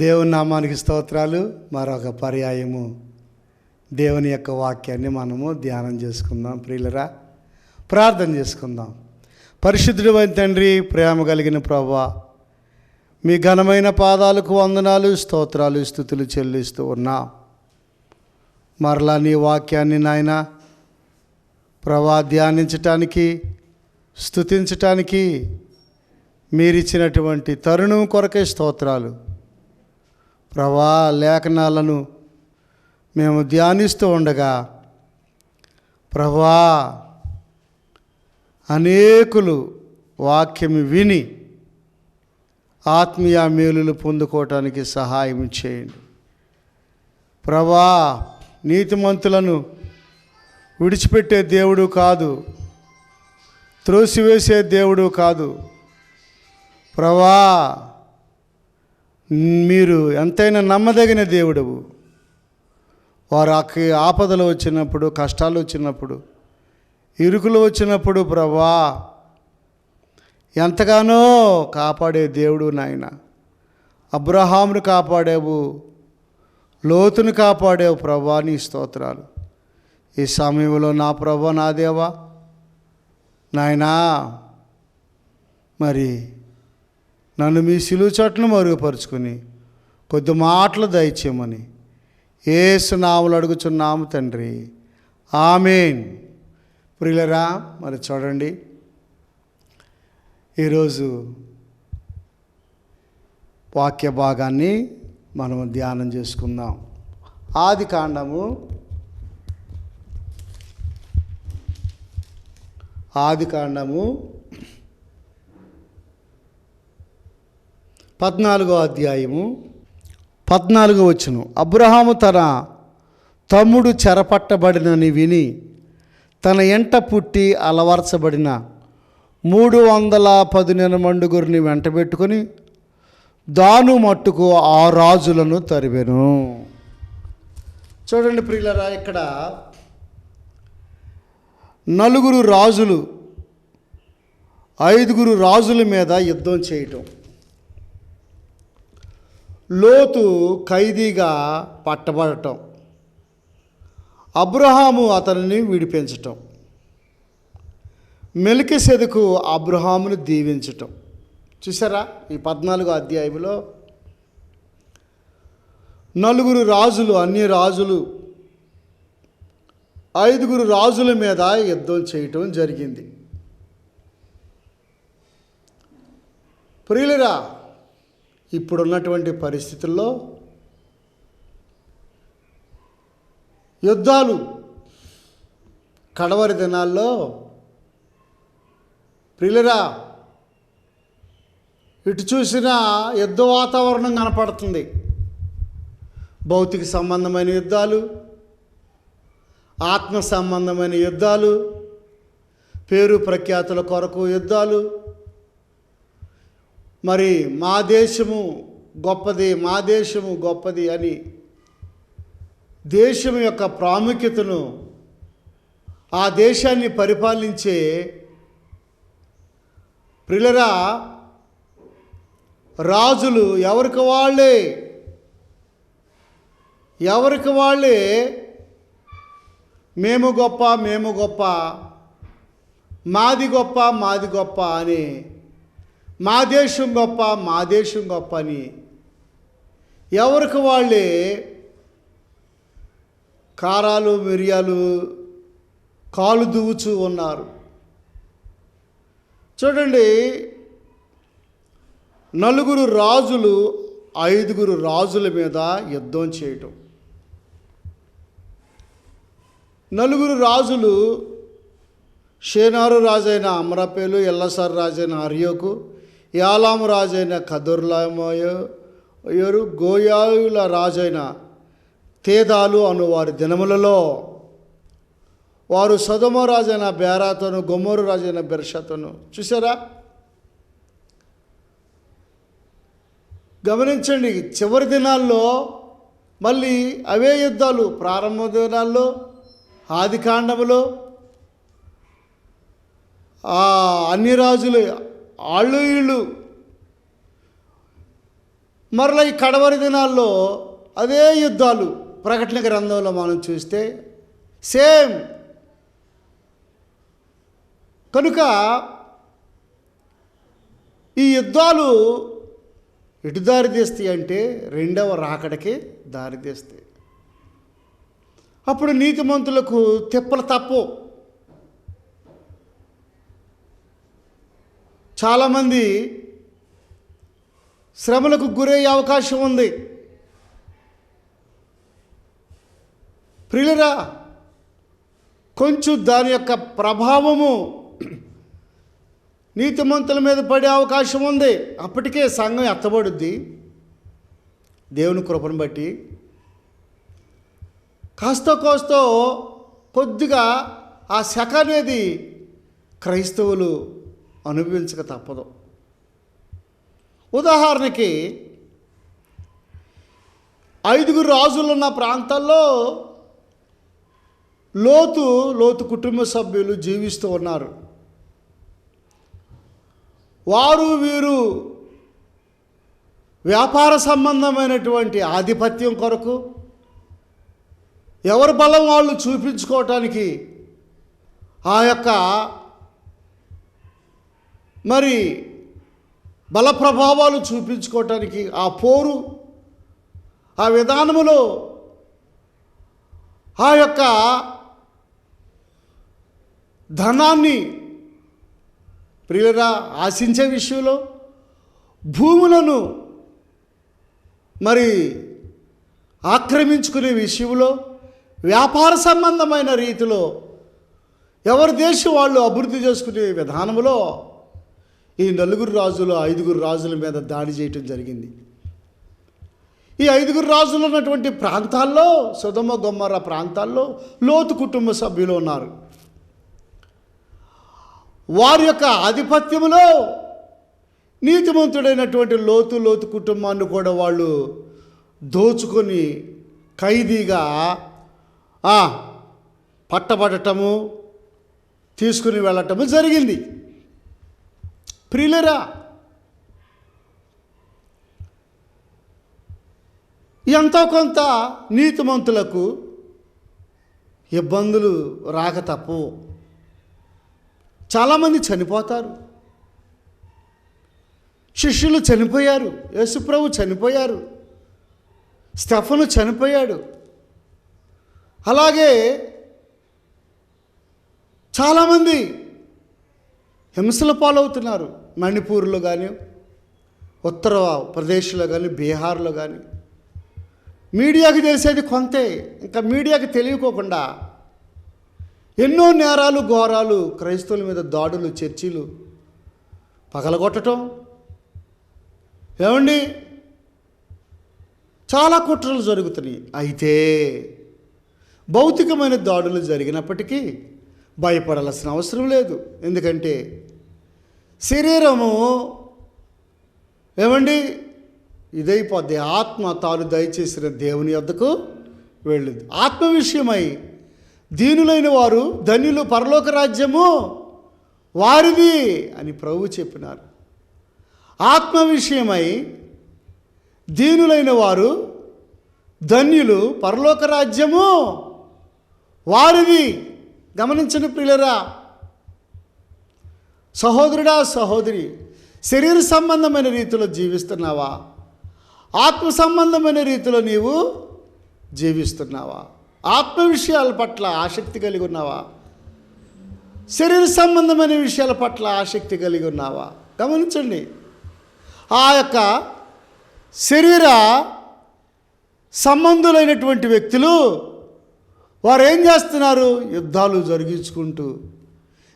దేవుని నామానికి స్తోత్రాలు. మరొక పర్యాయము దేవుని యొక్క వాక్యాన్ని మనము ధ్యానం చేసుకుందాం. ప్రియులరా, ప్రార్థన చేసుకుందాం. పరిశుద్ధుడు అయిన తండ్రి, ప్రేమ కలిగిన ప్రభువా, మీ ఘనమైన పాదాలకు వందనాలు, స్తోత్రాలు, స్తుతులు చెల్లిస్తూ ఉన్నా. మరలా నీ వాక్యాన్ని నాయన ప్రభువా ధ్యానించటానికి, స్తుతించటానికి మీరిచ్చినటువంటి తరుణం కొరకే స్తోత్రాలు. ప్రభువా, లేఖనాలను మేము ధ్యానిస్తూ ఉండగా ప్రభువా, అనేకులు వాక్యం విని ఆత్మీయ మేలులు పొందుకోవటానికి సహాయం చేయండి. ప్రభువా, నీతిమంతులను విడిచిపెట్టే దేవుడు కాదు, త్రోసివేసే దేవుడు కాదు. ప్రభువా, మీరు ఎంతైనా నమ్మదగిన దేవుడవు. వారికి ఆపదలు వచ్చినప్పుడు, కష్టాలు వచ్చినప్పుడు, ఇరుకులు వచ్చినప్పుడు ప్రభువా ఎంతగానో కాపాడే దేవుడు నాయన. అబ్రహామును కాపాడావు, లోతును కాపాడావు ప్రభువా, నీ స్తోత్రాలు. ఈ సమయంలో నా ప్రభువా, నా దేవా నాయనా, మరి నన్ను మీ సిలువ చాటును మరుగుపరుచుకుని కొద్ది మాటలు దయచేయమని యేసు నామములో అడుగుచున్నాము తండ్రి, ఆమేన్. ప్రియులరా, మరి చూడండి, ఈరోజు వాక్య భాగాన్ని మనం ధ్యానం చేసుకుందాం. ఆదికాండము 14వ అధ్యాయము 14వ వచనం. అబ్రహాము తన తమ్ముడు చెరపట్టబడినని విని తన ఎంట పుట్టి అలవర్చబడిన 310 మండుగురిని వెంటబెట్టుకొని దాను మట్టుకు ఆ రాజులను తరివెను. చూడండి ప్రియులరా, ఇక్కడ 4 రాజులు 5 రాజుల మీద యుద్ధం చేయటం, లోతు ఖైదీగా పట్టబడటం, అబ్రహాము అతనిని విడిపించటం, మెల్కీసెదెకు అబ్రహామును దీవించటం. చూసారా, ఈ 14వ అధ్యాయంలో 4 రాజులు, అన్ని రాజులు 5 రాజుల మీద యుద్ధం చేయటం జరిగింది. ప్రియులరా, ఇప్పుడున్నటువంటి పరిస్థితుల్లో యుద్ధాలు, కడవరి దినాల్లో ప్రియులరా ఇటు చూసినా యుద్ధ వాతావరణం కనపడుతుంది. భౌతిక సంబంధమైన యుద్ధాలు, ఆత్మ సంబంధమైన యుద్ధాలు, పేరు ప్రఖ్యాతుల కొరకు యుద్ధాలు. మరి మా దేశము గొప్పది, మా దేశము గొప్పది అని దేశం యొక్క ప్రాముఖ్యతను, ఆ దేశాన్ని పరిపాలించే ప్రియులరా రాజులు ఎవరికి వాళ్ళే మేము గొప్ప, మేము గొప్ప, మాది గొప్ప, మాది గొప్ప అని, మా దేశం గొప్ప, మా దేశం గొప్ప అని ఎవరికి వాళ్ళే కారాలు మిరియాలు కాలు దువ్వుచూ ఉన్నారు. చూడండి, 4 రాజులు 5 రాజుల మీద యుద్ధం చేయటం. 4 రాజులు షేనారు రాజైన అమ్రాపేలు, ఎల్లసారు రాజైన అర్యోకు, యాలాము రాజైన కదొర్లామోయరు, గోయాయుల రాజైన తేదాలు అను వారి దినములలో వారు సొదొమ రాజైన బేరాతోను, గొమోరు రాజైన బెర్షతోను. చూసారా, గమనించండి, చివరి దినాల్లో మళ్ళీ అవే యుద్ధాలు. ప్రారంభ దినాల్లో ఆదికాండములో అన్ని రాజులు వాళ్ళు వీళ్ళు మరలా ఈ కడవరి దినాల్లో అదే యుద్ధాలు ప్రకటన గ్రంథంలో మనం చూస్తే సేమ్. కనుక ఈ యుద్ధాలు ఎటు దారితీస్తాయి అంటే రెండవ రాకడకే దారితీస్తాయి. అప్పుడు నీతిమంతులకు తిప్పలు తప్పు. చాలామంది శ్రమలకు గురయ్యే అవకాశం ఉంది. ప్రియులరా, కొంచెం దాని యొక్క ప్రభావము నీతిమంతుల మీద పడే అవకాశం ఉంది. అప్పటికే సంఘం ఎత్తబడుద్ది దేవుని కృపను బట్టి. కాస్తో కోస్తో కొద్దిగా ఆ శక అనేది క్రైస్తవులు అనుభవించక తప్పదు. ఉదాహరణకి 5 రాజులున్న ప్రాంతాల్లో లోతు కుటుంబ సభ్యులు జీవిస్తూ ఉన్నారు. వీరు వ్యాపార సంబంధమైనటువంటి ఆధిపత్యం కొరకు ఎవరి బలం వాళ్ళు చూపించుకోవటానికి ఆ యొక్క మరి బల ప్రభావాలు చూపించుకోవటానికి ఆ పోరు ఆ విధానములో ఆ యొక్క ధనాన్ని ప్రియులరా ఆశించే విషయంలో భూములను మరి ఆక్రమించుకునే విషయంలో వ్యాపార సంబంధమైన రీతిలో ఎవరి దేశం వాళ్ళు అభివృద్ధి చేసుకునే విధానంలో ఈ 4 రాజులు 5 రాజుల మీద దాడి చేయటం జరిగింది. ఈ 5 రాజులు ఉన్నటువంటి ప్రాంతాల్లో సొదొమ గొమొర్రా ప్రాంతాల్లో లోతు కుటుంబ సభ్యులు ఉన్నారు. వారి యొక్క ఆధిపత్యములో నీతిమంతుడైనటువంటి లోతు కుటుంబాన్ని కూడా వాళ్ళు దోచుకొని ఖైదీగా పట్టబడటము తీసుకుని వెళ్ళటము జరిగింది. ప్రియులరా, ఎంతో కొంత నీతిమంతులకు ఇబ్బందులు రాక తప్పవు. చాలామంది చనిపోతారు. శిష్యులు చనిపోయారు, యేసుప్రభు చనిపోయారు, స్టెఫను చనిపోయాడు. అలాగే చాలామంది హింసల పాలవుతున్నారు. మణిపూర్లో కానీ ఉత్తర ప్రదేశ్లో కానీ బీహార్లో కానీ. మీడియాకి తెలిసేది కొంతే, ఇంకా మీడియాకి తెలియకోకుండా ఎన్నో నేరాలు ఘోరాలు క్రైస్తవుల మీద దాడులు చర్చిలు పగలగొట్టడం ఏమండి చాలా కుట్రలు జరుగుతున్నాయి. అయితే భౌతికమైన దాడులు జరిగినప్పటికీ భయపడాల్సిన అవసరం లేదు. ఎందుకంటే శరీరము ఏమండి ఇదైపోద్ది. ఆత్మ తాను దయచేసిన దేవుని యొద్దకు వెళ్ళింది. ఆత్మ విషయమై దీనులైన వారు ధన్యులు, పరలోక రాజ్యము వారిది అని ప్రభువు చెప్పినారు. ఆత్మ విషయమై దీనులైన వారు ధన్యులు, పరలోక రాజ్యము వారిది. గమనించండి ప్రియులరా, సహోదరుడా సహోదరి, శరీర సంబంధమైన రీతిలో జీవిస్తున్నావా? ఆత్మ సంబంధమైన రీతిలో నీవు జీవిస్తున్నావా? ఆత్మ విషయాల పట్ల ఆసక్తి కలిగి ఉన్నావా? శరీర సంబంధమైన విషయాల పట్ల ఆసక్తి కలిగి ఉన్నావా? గమనించండి, ఆ యొక్క శరీర సంబంధులైనటువంటి వ్యక్తులు వారు ఏం చేస్తున్నారు? యుద్ధాలు జరిగించుకుంటూ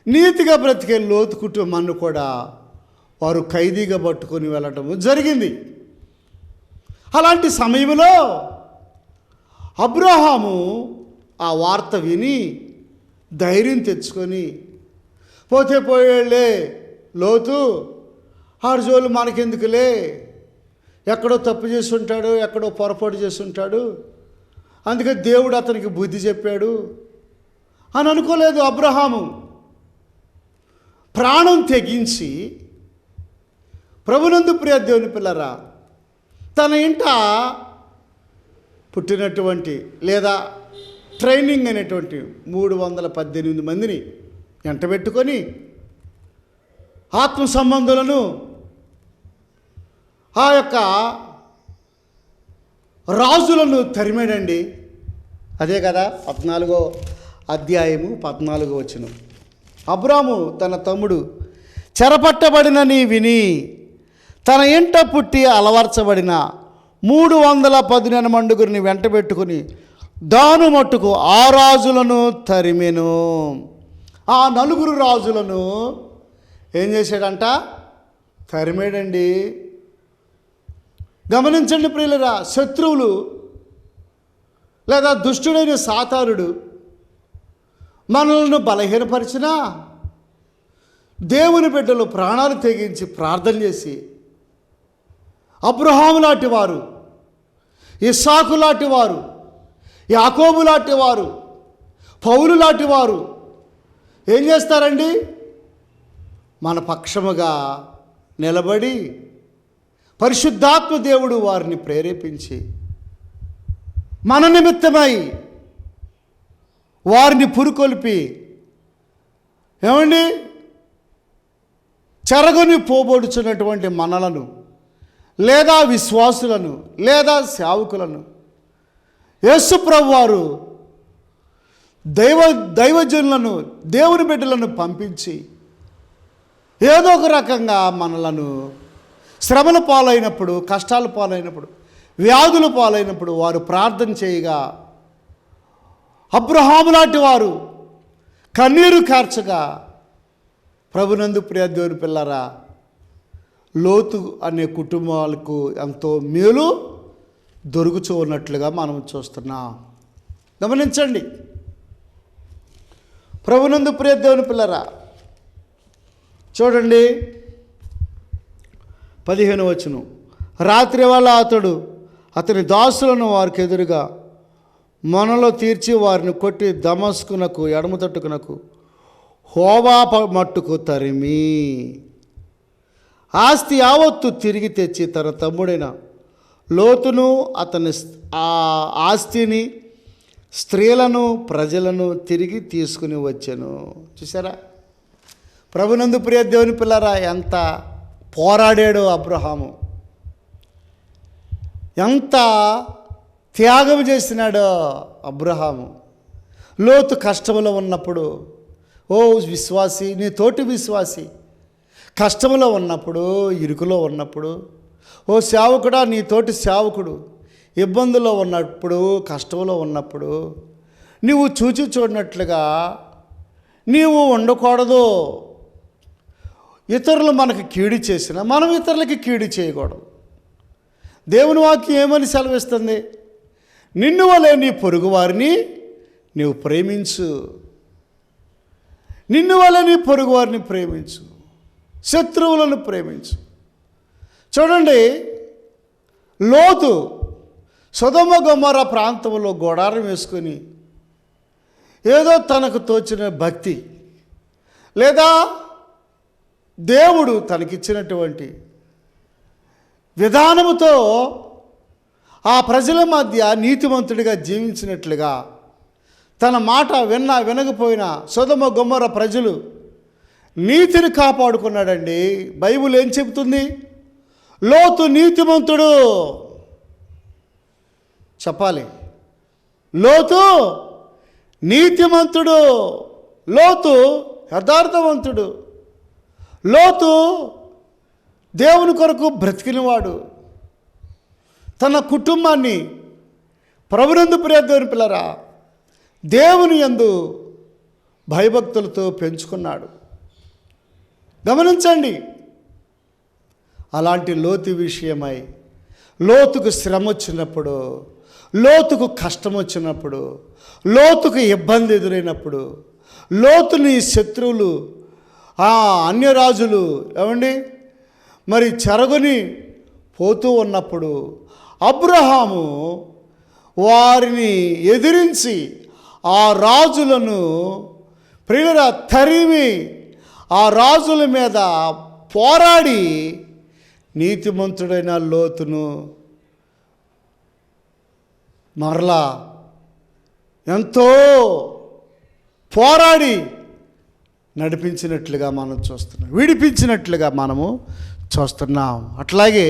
నీతిగా బ్రతికే లోతు కుటుంబాన్ని కూడా వారు ఖైదీగా పట్టుకొని వెళ్ళటం జరిగింది. అలాంటి సమయంలో అబ్రహాము ఆ వార్త విని ధైర్యం తెచ్చుకొని పోతే పోయేళ్ళే లోతు, ఆరు జోలు మనకెందుకులే, ఎక్కడో తప్పు చేసి ఉంటాడు, ఎక్కడో పొరపాటు చేసి ఉంటాడు, అందుకే దేవుడు అతనికి బుద్ధి చెప్పాడు అని అనుకోలేదు. అబ్రహాము ప్రాణం తెగించి ప్రభునందు ప్రియ దేవుని పిల్లరా, తన ఇంట పుట్టినటువంటి లేదా ట్రైనింగ్ అనేటువంటి 318 మందిని వెంటబెట్టుకొని ఆత్మ సంబంధులను ఆ యొక్క రాజులను తరిమాడండి. అదే కదా 14వ అధ్యాయము 14వ వచనం. అబ్రాము తన తమ్ముడు చెరపట్టబడినని విని తన ఇంట పుట్టి అలవర్చబడిన 318 మండుగురిని వెంటబెట్టుకుని దాను మట్టుకు ఆ రాజులను తరిమెను. ఆ 4 రాజులను ఏం చేశాడంట? తరిమేడండి. గమనించండి ప్రియులరా, శత్రువులు లేదా దుష్టుడైన సాతానుడు మనలను బలహీనపరిచినా దేవుని బిడ్డలు ప్రాణాలు తెగించి ప్రార్థన చేసి అబ్రహాము లాంటి వారు, ఇస్సాకు లాంటి వారు, యాకోబు లాంటి వారు, పౌలు లాంటి వారు ఏం చేస్తారండి? మన పక్షముగా నిలబడి పరిశుద్ధాత్మ దేవుడు వారిని ప్రేరేపించి మన నిమిత్తమై వారిని పురుకొల్పి ఏమండి చెరగొని పోబడుచున్నటువంటి మనలను లేదా విశ్వాసులను లేదా సేవకులను యేసుప్రభు వారు దైవజనులను దేవుని బిడ్డలను పంపించి ఏదో ఒక రకంగా మనలను శ్రమల పాలైనప్పుడు, కష్టాల పాలైనప్పుడు, వ్యాధుల పాలైనప్పుడు వారు ప్రార్థన చేయగా అబ్రహాము లాంటి వారు కన్నీరు కార్చగా ప్రభునందు ప్రియ దేవుని పిల్లరా లోతు అనే కుటుంబాలకు ఎంతో మేలు దొరుకుతూ ఉన్నట్లుగా మనం చూస్తున్నాం. గమనించండి ప్రభునందు ప్రియ దేవుని పిల్లరా, చూడండి 15వ వచనం. రాత్రి వేళ అతడు అతని దాసులను వారికి ఎదురుగా మనలో తీర్చి వారిని కొట్టి దమస్కునకు ఎడమ తట్టుకునకు హోవా మట్టుకు తరిమి ఆస్తి యావత్తు తిరిగి తెచ్చి తన తమ్ముడైన లోతును అతని ఆ ఆస్తిని స్త్రీలను ప్రజలను తిరిగి తీసుకుని వచ్చాను. చూసారా ప్రభునందు ప్రియ దేవుని పిల్లరా, ఎంత పోరాడాడో అబ్రహాము, ఎంత త్యాగం చేసినాడో అబ్రహాము. లోతు కష్టంలో ఉన్నప్పుడు, ఓ విశ్వాసి, నీ తోటి విశ్వాసి కష్టంలో ఉన్నప్పుడు, ఇరుకులో ఉన్నప్పుడు, ఓ సేవకుడా, నీ తోటి సేవకుడు ఇబ్బందుల్లో ఉన్నప్పుడు, కష్టంలో ఉన్నప్పుడు నీవు చూచి చూడనట్లుగా నీవు ఉండకూడదు. ఇతరులు మనకు కీడు చేసినా మనం ఇతరులకి కీడు చేయకూడదు. దేవుని వాక్యం ఏమని సెలవిస్తుంది? నిన్ను వలె నీ పొరుగువారిని నీవు ప్రేమించు, నిన్ను వలె నీ పొరుగువారిని ప్రేమించు, శత్రువులను ప్రేమించు. చూడండి, లోతు సొదొమ గొమొర్రా ప్రాంతంలో గోడారం వేసుకొని ఏదో తనకు తోచిన భక్తి లేదా దేవుడు తనకిచ్చినటువంటి విధానముతో ఆ ప్రజల మధ్య నీతిమంతుడిగా జీవించినట్లుగా తన మాట వినకపోయినా సొదొమ గొమొర్రా ప్రజలు నీతిని కాపాడుకున్నాడండి. బైబిల్ ఏం చెబుతుంది? లోతు నీతిమంతుడు. చెప్పాలి, లోతు నీతిమంతుడు, లోతు యథార్థవంతుడు, లోతు దేవుని కొరకు బ్రతికినవాడు. తన కుటుంబాన్ని ప్రభునందు ప్రియ దేవుని పిల్లరా దేవుని యందు భయభక్తులతో పెంచుకున్నాడు. గమనించండి, అలాంటి లోతు విషయమై లోతుకు శ్రమ వచ్చినప్పుడు, లోతుకు కష్టం వచ్చినప్పుడు, లోతుకు ఇబ్బంది ఎదురైనప్పుడు, లోతుని శత్రువులు అన్యరాజులు ఏమండి మరి చెరగొని పోతూ ఉన్నప్పుడు అబ్రహాము వారిని ఎదిరించి ఆ రాజులను ప్రియుల తరిమి ఆ రాజుల మీద పోరాడి నీతిమంతుడైన లోతును మరలా ఎంతో పోరాడి నడిపించినట్లుగా మనం చూస్తున్నాం, విడిపించినట్లుగా మనము చూస్తున్నాం. అట్లాగే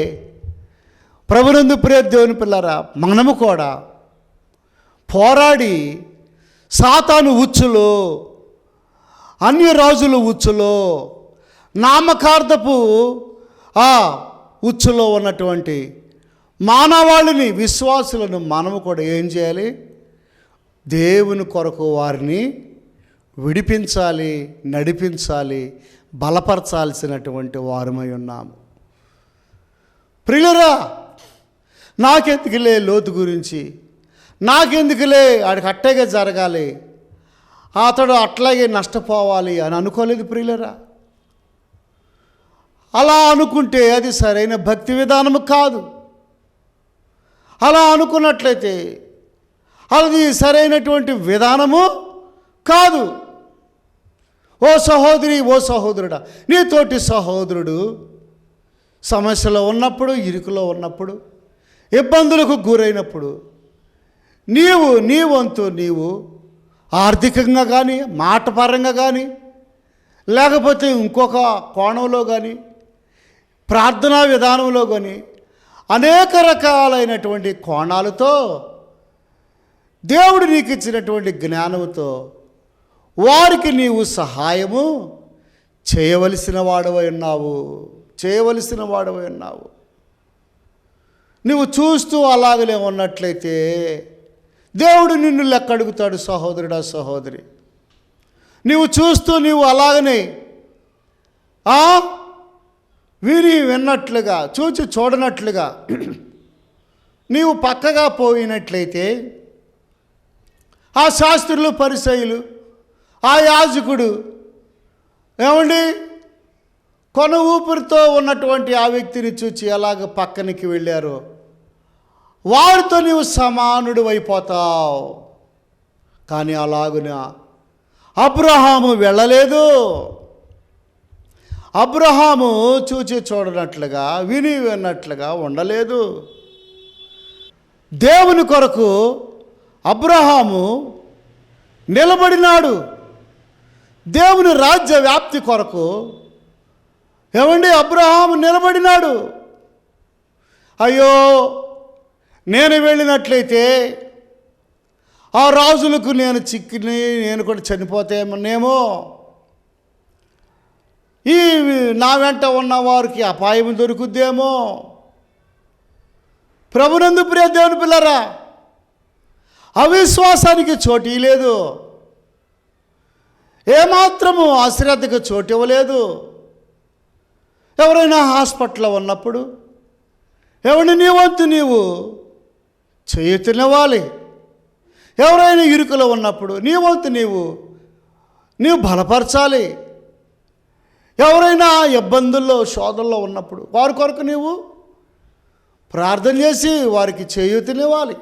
ప్రభునందు ప్రియ దేవుని పిల్లరా, మనము కూడా పోరాడి సాతాను ఉచ్చులో, అన్య రాజుల ఉచ్చులో, నామకార్థపు ఆ ఉచ్చులో ఉన్నటువంటి మానవాళిని, విశ్వాసులను మనము కూడా ఏం చేయాలి? దేవుని కొరకు వారిని విడిపించాలి, నడిపించాలి, బలపరచాల్సినటువంటి వారమై ఉన్నాము. ప్రియులరా, నాకెందుకులే లోతు గురించి, నాకెందుకులే ఆడికి అట్టగా జరగాలి, అతడు అట్లాగే నష్టపోవాలి అని అనుకోలేదు ప్రియులరా. అలా అనుకుంటే అది సరైన భక్తి విధానము కాదు. అలా అనుకున్నట్లయితే అది సరైనటువంటి విధానము కాదు. ఓ సహోదరి, ఓ సహోదరుడా, నీతోటి సహోదరుడు సమస్యలో ఉన్నప్పుడు, ఇరుకులో ఉన్నప్పుడు, ఇబ్బందులకు గురైనప్పుడు నీ వంతు నీవు ఆర్థికంగా కానీ, మాటపరంగా కానీ, లేకపోతే ఇంకొక కోణంలో కానీ, ప్రార్థనా విధానంలో కానీ అనేక రకాలైనటువంటి కోణాలతో దేవుడు నీకు ఇచ్చినటువంటి జ్ఞానంతో వారికి నీవు సహాయము చేయవలసిన వాడవై ఉన్నావు. నువ్వు చూస్తూ అలాగలే ఉన్నట్లయితే దేవుడు నిన్ను లెక్క అడుగుతాడు. సహోదరుడా, సహోదరి, నీవు చూస్తూ నీవు అలాగనే విన్నట్లుగా, చూడనట్లుగా నీవు పక్కగా పోయినట్లయితే ఆ శాస్త్రులు, పరిసయ్యులు, ఆ యాజకుడు ఏమండి కొన ఊపిరితో ఉన్నటువంటి ఆ వ్యక్తిని చూచి ఎలాగ పక్కనికి వెళ్ళారో వారితో నీవు సమానుడు అయిపోతావు. కానీ అలాగున అబ్రహాము వెళ్ళలేదు. అబ్రహాము చూడనట్లుగా, విన్నట్లుగా ఉండలేదు. దేవుని కొరకు అబ్రహాము నిలబడినాడు. దేవుని రాజ్య వ్యాప్తి కొరకు అబ్రహాము నిలబడినాడు. అయ్యో, నేను వెళ్ళినట్లయితే ఆ రాజులకు నేను కూడా చనిపోతేమోనేమో, ఈ నా వెంట ఉన్న వారికి అపాయం దొరుకుద్దేమో. ప్రభునందు ప్రియ దేవుని పిల్లరా, అవిశ్వాసానికి చోటు లేదు, ఏమాత్రము అశ్రద్ధకు చోటు ఇవ్వలేదు. ఎవరైనా హాస్పిటల్లో ఉన్నప్పుడు నీ వంతు నీవు చేయుతునివ్వాలి. ఎవరైనా ఇరుకులో ఉన్నప్పుడు నీ వంతు నీవు బలపరచాలి. ఎవరైనా ఇబ్బందుల్లో, శోధనలో ఉన్నప్పుడు వారి కొరకు నీవు ప్రార్థన చేసి వారికి చేయూతనివ్వాలి.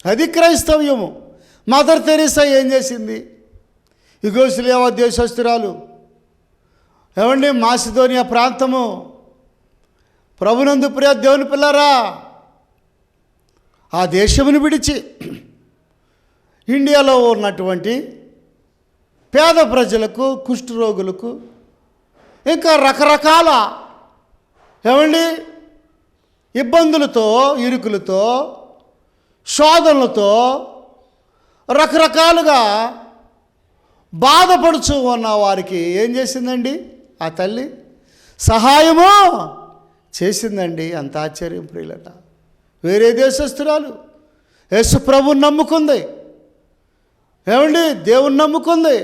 అది క్రైస్తవ్యము. మదర్ తెరీసా ఏం చేసింది? యుగోస్లావియా దేశస్తురాలు, మాసిదోనియా ప్రాంతము. ప్రభునందు ప్రియ దేవుని పిల్లరా, ఆ దేశమును విడిచి ఇండియాలో ఉన్నటువంటి పేద ప్రజలకు, కుష్ఠరోగులకు, ఇంకా రకరకాల ఇబ్బందులతో, ఇరుకులతో, శోధనలతో రకరకాలుగా బాధపడుచు ఉన్న వారికి ఏం చేసిందండి ఆ తల్లి? సహాయము చేసిందండి. అంత ఆశ్చర్యం ప్రియులట. వేరే దేశస్తురాలు యేసు ప్రభువుని నమ్ముకుంది, దేవుని నమ్ముకుంది.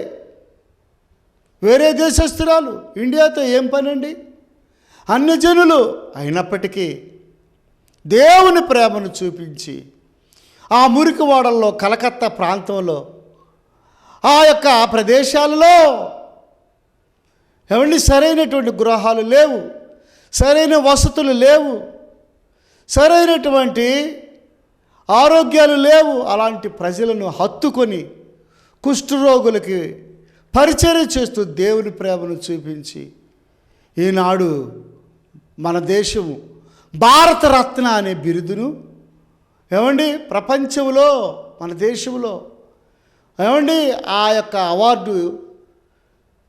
వేరే దేశస్తురాలు, ఇండియాతో ఏం పనండి? అన్యజనులు అయినప్పటికీ దేవుని ప్రేమను చూపించి ఆ మురికివాడల్లో, కలకత్తా ప్రాంతంలో, ఆ యొక్క ప్రదేశాలలో సరైనటువంటి గృహాలు లేవు, సరైన వసతులు లేవు, సరైనటువంటి ఆరోగ్యాలు లేవు. అలాంటి ప్రజలను హత్తుకొని కుష్ఠరోగులకి పరిచర్య చేస్తూ దేవుని ప్రేమను చూపించి ఈనాడు మన దేశము భారతరత్న అనే బిరుదును ఏమండి ప్రపంచంలో మన దేశంలో ఏమండి ఆ యొక్క అవార్డు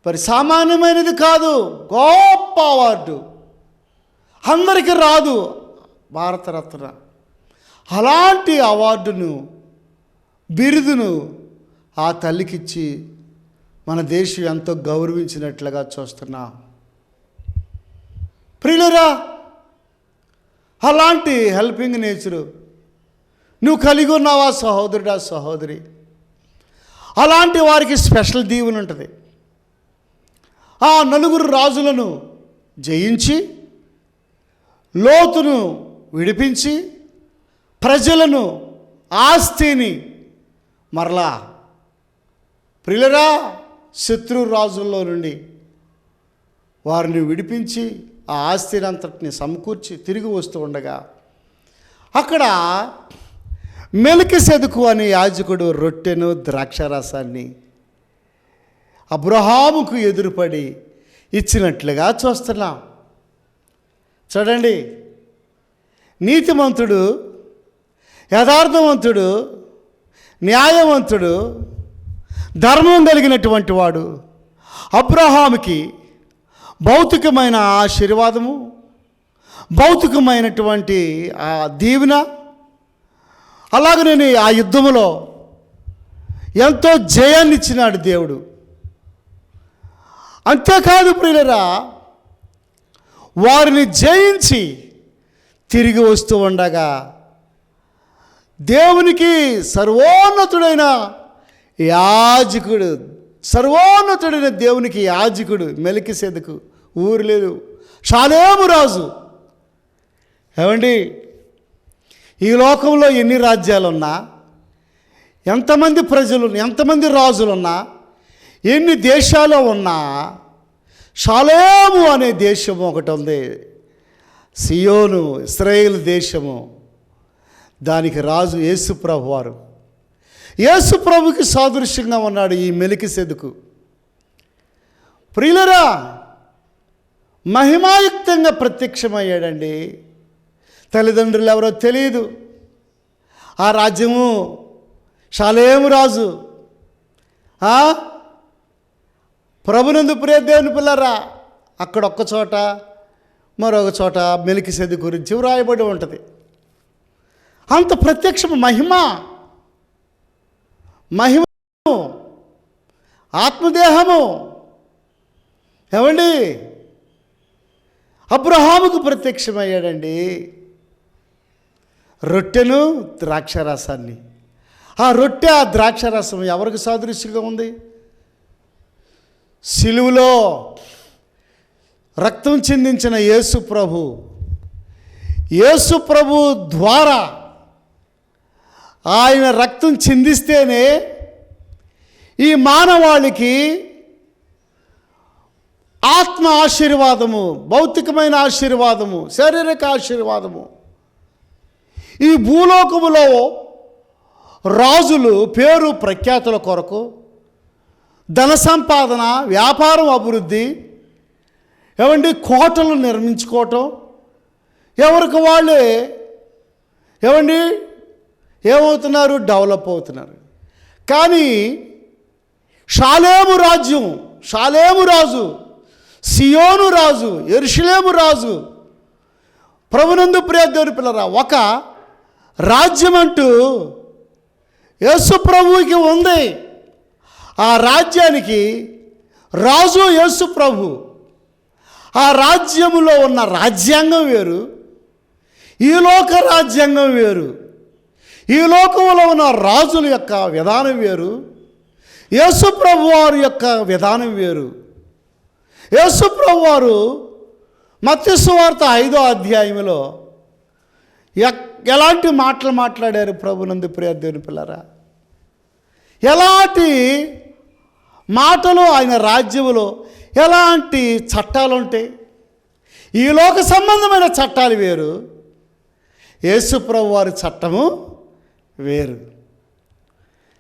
మరి సామాన్యమైనది కాదు, గొప్ప అవార్డు, అందరికీ రాదు భారతరత్న. అలాంటి అవార్డును బిరుదును ఆ తల్లికిచ్చి మన దేశం ఎంతో గౌరవించినట్లుగా చూస్తున్నాం. ప్రియులరా, అలాంటి హెల్పింగ్ నేచరు నువ్వు కలిగి ఉన్నావా సహోదరుడా సహోదరి? అలాంటి వారికి స్పెషల్ దీవెన ఉంటుంది. ఆ 4 రాజులను జయించి లోతును విడిపించి ప్రజలను ఆస్తిని మరలా ప్రియులరా శత్రు రాజుల్లో నుండి వారిని విడిపించి ఆ ఆస్తిని అంతటిని సమకూర్చి తిరిగి వస్తూ ఉండగా అక్కడ మెల్కీసెదెకు అనే యాజకుడు రొట్టెను ద్రాక్షారసాన్ని అబ్రహాముకు ఎదురుపడి ఇచ్చినట్లుగా చూస్తున్నాం. చూడండి, నీతిమంతుడు, యథార్థవంతుడు, న్యాయవంతుడు, ధర్మం కలిగినటువంటి వాడు అబ్రహాముకి భౌతికమైన ఆశీర్వాదము, భౌతికమైనటువంటి ఆ దీవెన, అలాగనే ఆ యుద్ధములో ఎంతో జయాన్ని ఇచ్చినాడు దేవుడు. అంతేకాదు ప్రియులరా, వారిని జయించి తిరిగి వస్తూ ఉండగా దేవునికి సర్వోన్నతుడైన యాజకుడు, సర్వోన్నతుడైన దేవునికి యాజకుడు మెల్కీసెదెకు, ఊరు లేదు, షాలేము రాజు. ఏమండి, ఈ లోకంలో ఎన్ని రాజ్యాలున్నా, ఎంతమంది ప్రజలు, ఎంతమంది రాజులున్నా, ఎన్ని దేశాలు ఉన్నా, షాలేము అనే దేశము ఒకటి ఉంది, సియోను, ఇశ్రాయేలు దేశము. దానికి రాజు యేసు ప్రభు వారు. యేసు ప్రభుకి సాదృశ్యంగా ఉన్నాడు ఈ మెల్కీసెదెకు. ప్రియులరా, మహిమాయుక్తంగా ప్రత్యక్షమయ్యాడండి. తల్లిదండ్రులు ఎవరో తెలియదు. ఆ రాజ్యము షాలేము రాజు. ప్రభునందు ప్రియ దేవుని పిల్లరా, అక్కడ ఒక్క చోట మరొక చోట మెల్కీసెదెకు గురించి వ్రాయబడి ఉంటుంది. అంత ప్రత్యక్షము, మహిమ, ఆత్మదేహము. ఏమండి, అబ్రహాముకు ప్రత్యక్షమయ్యాడండి రొట్టెను ద్రాక్షారసాన్ని. ఆ రొట్టె ఆ ద్రాక్షారసం ఎవరికి సాదృశ్యంగా ఉంది? సిలువలో రక్తం చిందించిన యేసు ప్రభు ద్వారా ఆయన రక్తం చిందిస్తేనే ఈ మానవాళికి ఆత్మ ఆశీర్వాదము, భౌతికమైన ఆశీర్వాదము, శారీరక ఆశీర్వాదము. ఈ భూలోకములో రాజులు పేరు ప్రఖ్యాతుల కొరకు, ధన సంపాదన, వ్యాపారం అభివృద్ధి, ఏమండి కోటలు నిర్మించుకోవటం, ఎవరికి వాళ్ళే ఏమండి ఏమవుతున్నారు? డెవలప్ అవుతున్నారు. కానీ షాలేము రాజు, సియోను రాజు, యెరూషలేము రాజు, ప్రభునందు ప్రియ దేవుని పిల్లరా, ఒక రాజ్యం అంటూ యేసు ప్రభువుకి ఉంది. ఆ రాజ్యానికి రాజు యేసు ప్రభు. ఆ రాజ్యములో ఉన్న రాజ్యాంగం వేరు, ఈ లోక రాజ్యాంగం వేరు. ఈ లోకంలో ఉన్న రాజుల యొక్క విధానం వేరు, యేసు ప్రభు వారి యొక్క విధానం వేరు. యేసు ప్రభు వారు మత్తయి సువార్త 5వ అధ్యాయంలో ఎలాంటి మాటలు మాట్లాడారు? ప్రభునందు ప్రియ దేవుని పిల్లరా, ఎలాంటి మాటలు, ఆయన రాజ్యములో ఎలాంటి చట్టాలు ఉంటాయి? ఈ లోక సంబంధమైన చట్టాలు వేరు, యేసు ప్రభు వారి చట్టము వేరు.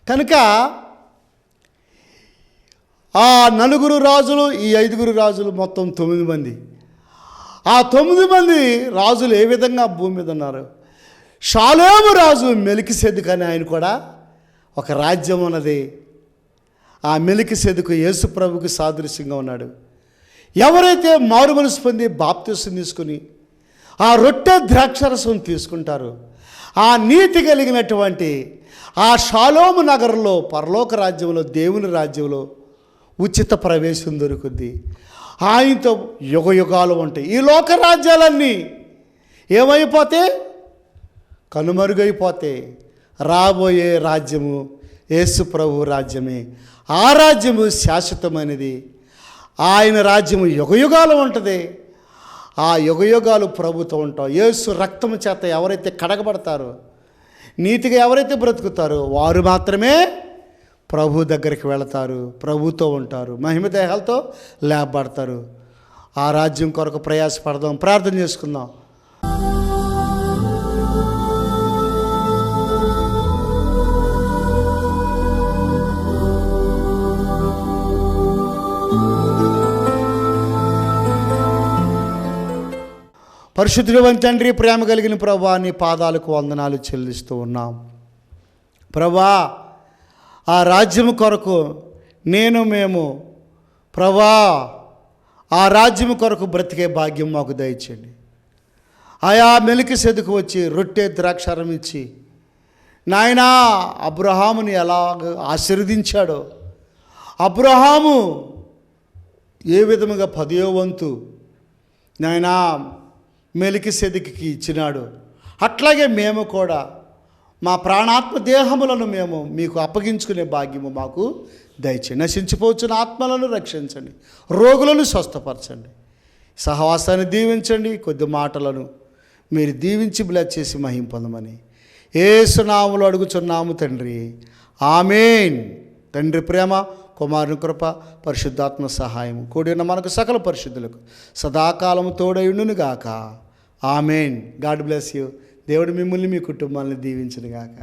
కనుక ఆ 4 రాజులు, ఈ 5 రాజులు, మొత్తం 9 మంది. ఆ 9 మంది రాజులు ఏ విధంగా భూమి మీద ఉన్నారు? షాలోము రాజు మెలికిసెదెకు అని ఆయన కూడా ఒక రాజ్యం ఉన్నది. ఆ మెలికిసెదెకు యేసు ప్రభువుకి సాదృశ్యంగా ఉన్నాడు. ఎవరైతే మారు మనసు పొంది బాప్తిసం తీసుకుని ఆ రొట్టె ద్రాక్షరసం తీసుకుంటారో ఆ నీతి కలిగినటువంటి ఆ షాలోము నగరంలో పరలోక రాజ్యంలో దేవుని రాజ్యంలో ఉచిత ప్రవేశం దొరుకుద్ది. ఆయనతో యుగ యుగాలు ఉంటాయి. ఈ లోక రాజ్యాలన్నీ ఏమైపోతే కనుమరుగైపోతే రాబోయే రాజ్యము యేసు ప్రభు రాజ్యమే. ఆ రాజ్యము శాశ్వతమైనది. ఆయన రాజ్యము యుగయుగాలు ఉంటుంది. ఆ యుగయుగాలు ప్రభుతో ఉంటాం. యేసు రక్తము చేత ఎవరైతే కడగబడతారో, నీతిగా ఎవరైతే బ్రతుకుతారో వారు మాత్రమే ప్రభు దగ్గరికి వెళతారు, ప్రభుతో ఉంటారు, మహిమ దేహాలతో లేపబడతారు. ఆ రాజ్యం కొరకు ప్రయాసపడదాం, ప్రార్థన చేసుకుందాం. పరిశుద్ధుడైన తండ్రి, ప్రేమ కలిగిన ప్రభా, నీ పాదాలకు వందనాలు చెల్లిస్తూ ఉన్నాం. ప్రభా, ఆ రాజ్యము కొరకు మేము ప్రభా ఆ రాజ్యము కొరకు బ్రతికే భాగ్యం మాకు దయచేయండి. ఆయా మెలికిసెదెకు వచ్చి రొట్టె ద్రాక్షారం ఇచ్చి నాయనా అబ్రహాముని ఎలాగ ఆశీర్వదించాడో, అబ్రహాము ఏ విధముగా 10వ వంతు నాయనా మెలికిసెదెకుకి ఇచ్చినాడు, అట్లాగే మేము కూడా మా ప్రాణాత్మ దేహములను మేము మీకు అప్పగించుకునే భాగ్యము మాకు దయచేయండి. నశించిపోతున్న ఆత్మలను రక్షించండి, రోగులను స్వస్థపరచండి, సహవాసాన్ని దీవించండి. కొద్ది మాటలను మీరు దీవించి బ్లెస్ చేసి మహిమ పొందమని యేసు నామములో అడుగుచున్నాము తండ్రి, ఆమేన్. తండ్రి ప్రేమ, కుమారుని కృప, పరిశుద్ధాత్మ సహాయం కూడిన మనకు సకల పరిశుద్ధులకు సదాకాలము తోడయుండును గాక. ఆమేన్. God bless you. దేవుడు మిమ్మల్ని మీ కుటుంబాలను దీవించును గాక.